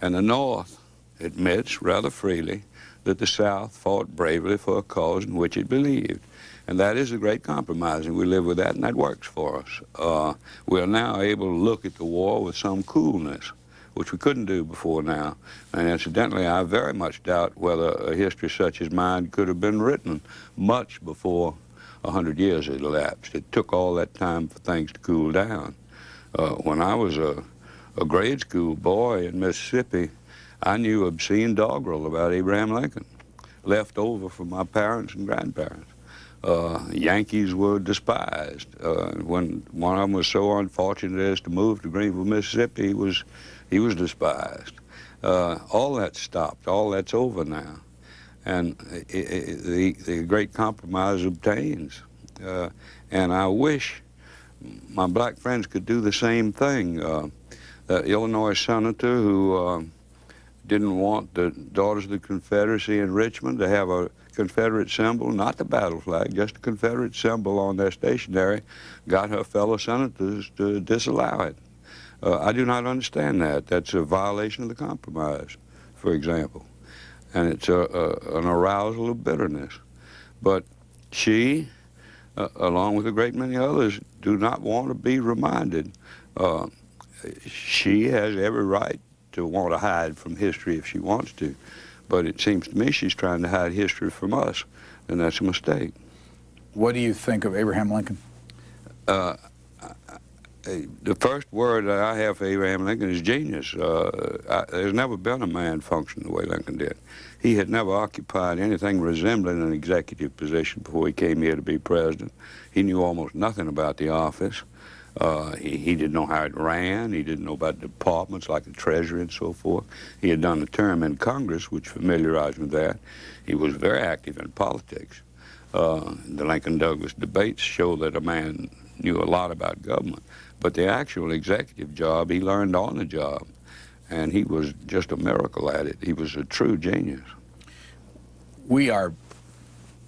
And the North admits rather freely that the South fought bravely for a cause in which it believed. And that is a great compromise, and we live with that, and that works for us. We are now able to look at the war with some coolness, which we couldn't do before now. And incidentally, I very much doubt whether a history such as mine could have been written much before 100 years had elapsed. It took all that time for things to cool down. When I was a grade school boy in Mississippi, I knew obscene doggerel about Abraham Lincoln, left over from my parents and grandparents. Yankees were despised. When one of them was so unfortunate as to move to Greenville, Mississippi, he was despised. All that stopped. All that's over now. And the great compromise obtains. And I wish my black friends could do the same thing. The Illinois senator who didn't want the Daughters of the Confederacy in Richmond to have a Confederate symbol, not the battle flag, just a Confederate symbol on their stationery, got her fellow senators to disallow it. I do not understand that. That's a violation of the compromise, for example. And it's an arousal of bitterness. But she, along with a great many others, do not want to be reminded. She has every right to want to hide from history if she wants to. But it seems to me she's trying to hide history from us, and that's a mistake. What do you think of Abraham Lincoln? The first word that I have for Abraham Lincoln is genius. There's never been a man function the way Lincoln did. He had never occupied anything resembling an executive position before he came here to be president. He knew almost nothing about the office. He didn't know how it ran. He didn't know about departments like the Treasury and so forth. He had done a term in Congress, which familiarized him with that. He was very active in politics. The Lincoln-Douglas debates show that a man knew a lot about government. But the actual executive job, he learned on the job. And he was just a miracle at it. He was a true genius. We are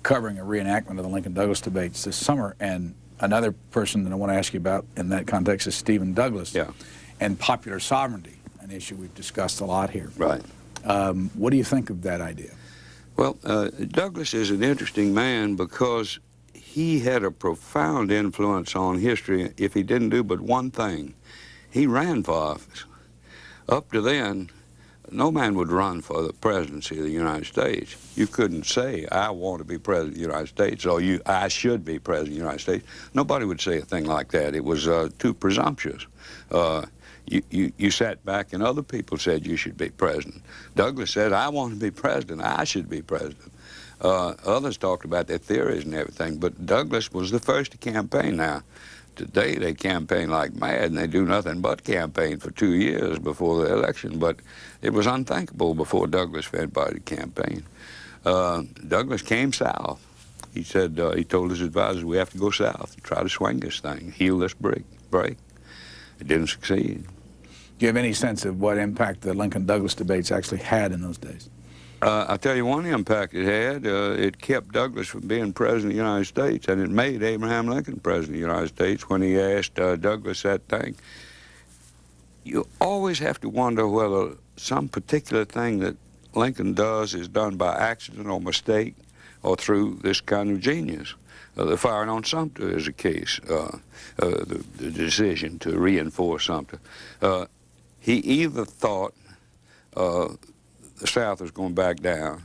covering a reenactment of the Lincoln-Douglas debates this summer, and another person that I want to ask you about in that context is Stephen Douglas. Yeah. And popular sovereignty, an issue we've discussed a lot here. Right. What do you think of that idea? Well, Douglas is an interesting man because he had a profound influence on history if he didn't do but one thing. He ran for office. Up to then, no man would run for the presidency of the United States. You couldn't say, I want to be president of the United States, or I should be president of the United States. Nobody would say a thing like that. It was too presumptuous. You sat back and other people said you should be president. Douglas said, I want to be president. I should be president. Others talked about their theories and everything, but Douglas was the first to campaign. Now, today they campaign like mad, and they do nothing but campaign for 2 years before the election. But it was unthinkable before Douglas for anybody to campaign. Douglas came south. He said, he told his advisors, we have to go south and try to swing this thing, heal this break. It didn't succeed. Do you have any sense of what impact the Lincoln-Douglas debates actually had in those days? I'll tell you one impact it had. It kept Douglas from being president of the United States, and it made Abraham Lincoln president of the United States when he asked Douglas that thing. You always have to wonder whether some particular thing that Lincoln does is done by accident or mistake or through this kind of genius. The firing on Sumter is a case, the decision to reinforce Sumter. He either thought the South was going back down,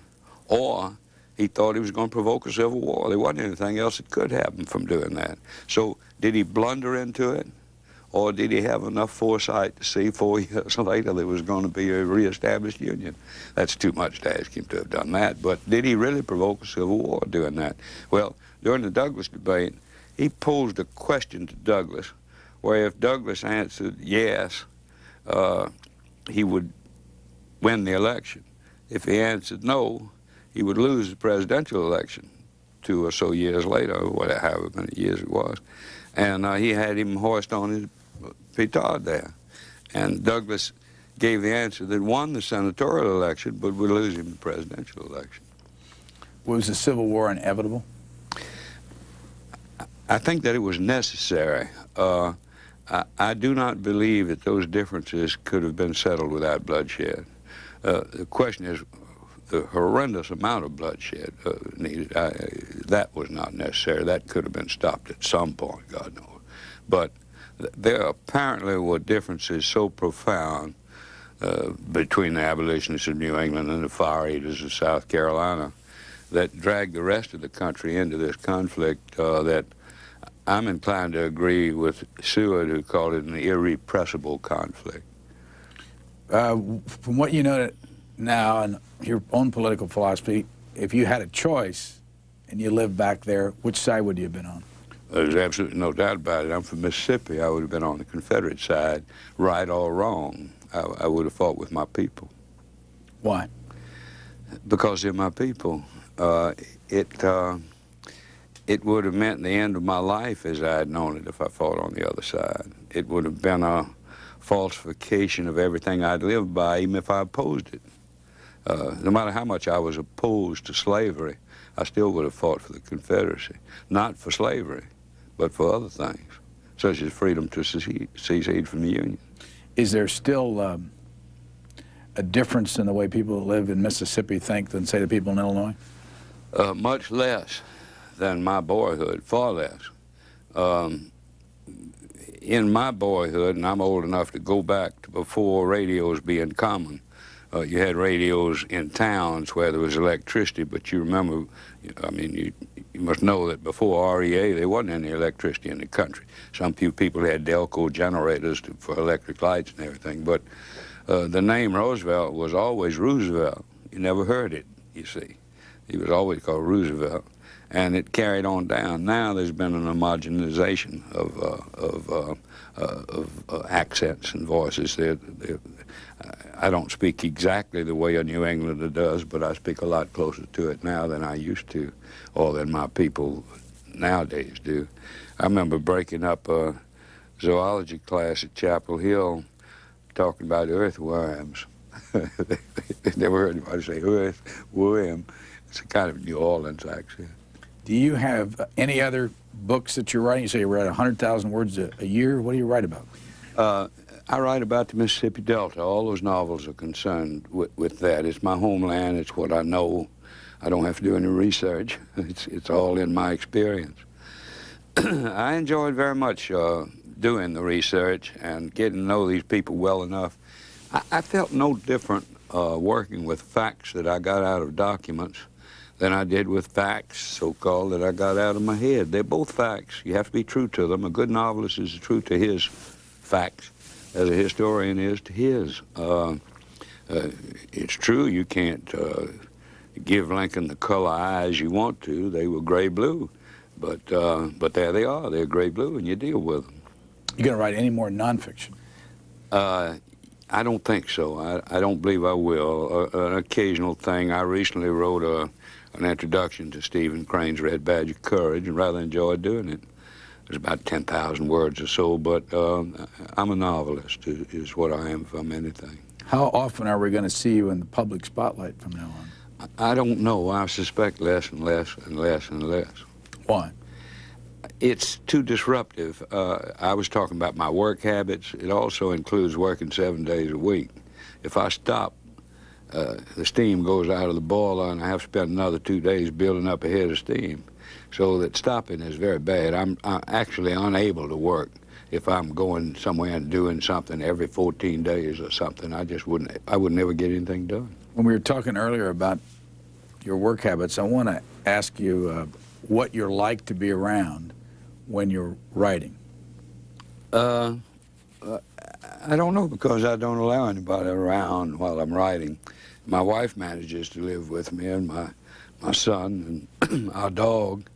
or he thought he was going to provoke a civil war. There wasn't anything else that could happen from doing that. So did he blunder into it, or did he have enough foresight to see 4 years later there was going to be a reestablished union? That's too much to ask him to have done that, but did he really provoke a civil war doing that? Well, during the Douglas debate, he posed a question to Douglas, where if Douglas answered yes, he would win the election. If he answered no, he would lose the presidential election 2 or so years later, or whatever, however many years it was. And he had him hoist on his petard there. And Douglas gave the answer that won the senatorial election, but would lose him the presidential election. Was the Civil War inevitable? I think that it was necessary. I do not believe that those differences could have been settled without bloodshed. The question is the horrendous amount of bloodshed needed. That was not necessary. That could have been stopped at some point, God knows. But there apparently were differences so profound between the abolitionists of New England and the Fire Eaters of South Carolina that dragged the rest of the country into this conflict that I'm inclined to agree with Seward, who called it an irrepressible conflict. From what you know now and your own political philosophy, if you had a choice and you lived back there, which side would you have been on? There's absolutely no doubt about it. I'm from Mississippi. I would have been on the Confederate side, right or wrong. I would have fought with my people. Why? Because they're my people. It would have meant the end of my life as I had known it if I fought on the other side. It would have been a falsification of everything I'd lived by, even if I opposed it. No matter how much I was opposed to slavery, I still would have fought for the Confederacy. Not for slavery, but for other things, such as freedom to secede from the Union. Is there still a difference in the way people that live in Mississippi think than, say, the people in Illinois? Much less than my boyhood, far less. In my boyhood, and I'm old enough to go back to before radios being common, you had radios in towns where there was electricity, but you remember, I mean, you must know that before REA, there wasn't any electricity in the country. Some few people had Delco generators for electric lights and everything, but the name Roosevelt was always Roosevelt. You never heard it, you see. He was always called Roosevelt, and it carried on down. Now there's been an homogenization of accents and voices. I don't speak exactly the way a New Englander does, but I speak a lot closer to it now than I used to, or than my people nowadays do. I remember breaking up a zoology class at Chapel Hill talking about earthworms. They never heard anybody say earthworm. It's a kind of New Orleans accent. Do you have any other books that you're writing? You say you write 100,000 words a year. What do you write about? I write about the Mississippi Delta. All those novels are concerned with that. It's my homeland. It's what I know. I don't have to do any research. It's all in my experience. I enjoyed very much doing the research and getting to know these people well enough. I felt no different working with facts that I got out of documents than I did with facts, so-called, that I got out of my head. They're both facts. You have to be true to them. A good novelist is true to his facts, as a historian is to his. It's true you can't give Lincoln the color eyes you want to. They were gray-blue. But there they are. They're gray-blue, and you deal with them. You going to write any more nonfiction? I don't think so. I don't believe I will. An occasional thing. I recently wrote an introduction to Stephen Crane's Red Badge of Courage, and rather enjoyed doing it. There's about 10,000 words or so, but I'm a novelist, is what I am, if I'm anything. How often are we going to see you in the public spotlight from now I don't know. I suspect less and less and less and less. Why? It's too disruptive. I was talking about my work habits. It also includes working 7 days a week. If I stop, the steam goes out of the boiler, and I have to spend another 2 days building up a head of steam. So that stopping is very bad. I'm actually unable to work if I'm going somewhere and doing something every 14 days or something. I would never get anything done. When we were talking earlier about your work habits, I want to ask you what you're like to be around when you're writing. I don't know, because I don't allow anybody around while I'm writing. My wife manages to live with me, and my son and our dog.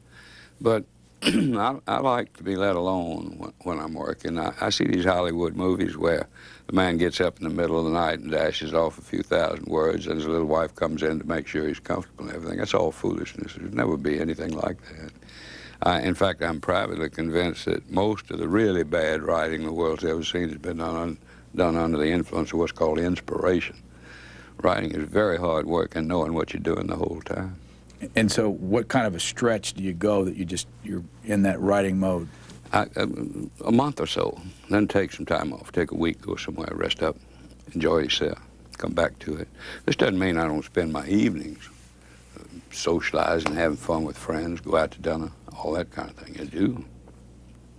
But I like to be let alone when I'm working. I see these Hollywood movies where the man gets up in the middle of the night and dashes off a few thousand words, and his little wife comes in to make sure he's comfortable and everything. That's all foolishness. There'd never be anything like that. In fact, I'm privately convinced that most of the really bad writing the world's ever seen has been done under the influence of what's called inspiration. Writing is very hard work, and knowing what you're doing the whole time. And so what kind of a stretch do you go that you're in that writing mode? A month or so, then take some time off, take a week, go somewhere, rest up, enjoy yourself, come back to it. This doesn't mean I don't spend my evenings socializing, having fun with friends, go out to dinner, all that kind of thing. I do.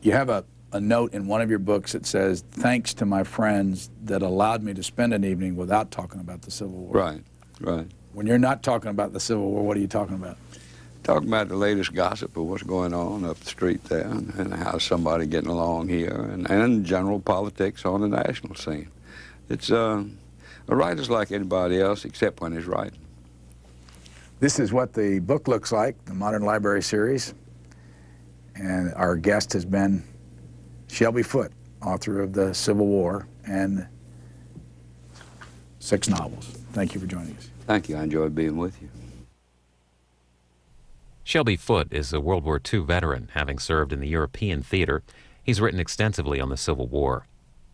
You have a note in one of your books that says, "Thanks to my friends that allowed me to spend an evening without talking about the Civil War." Right, right. When you're not talking about the Civil War, what are you talking about? Talking about the latest gossip of what's going on up the street there, and how's somebody getting along here, and general politics on the national scene. It's a writer's like anybody else, except when he's writing. This is what the book looks like, the Modern Library series. And our guest has been Shelby Foote, author of the Civil War and 6 novels. Thank you for joining us. Thank you. I enjoyed being with you. Shelby Foote is a World War II veteran, having served in the European theater. He's written extensively on the Civil War.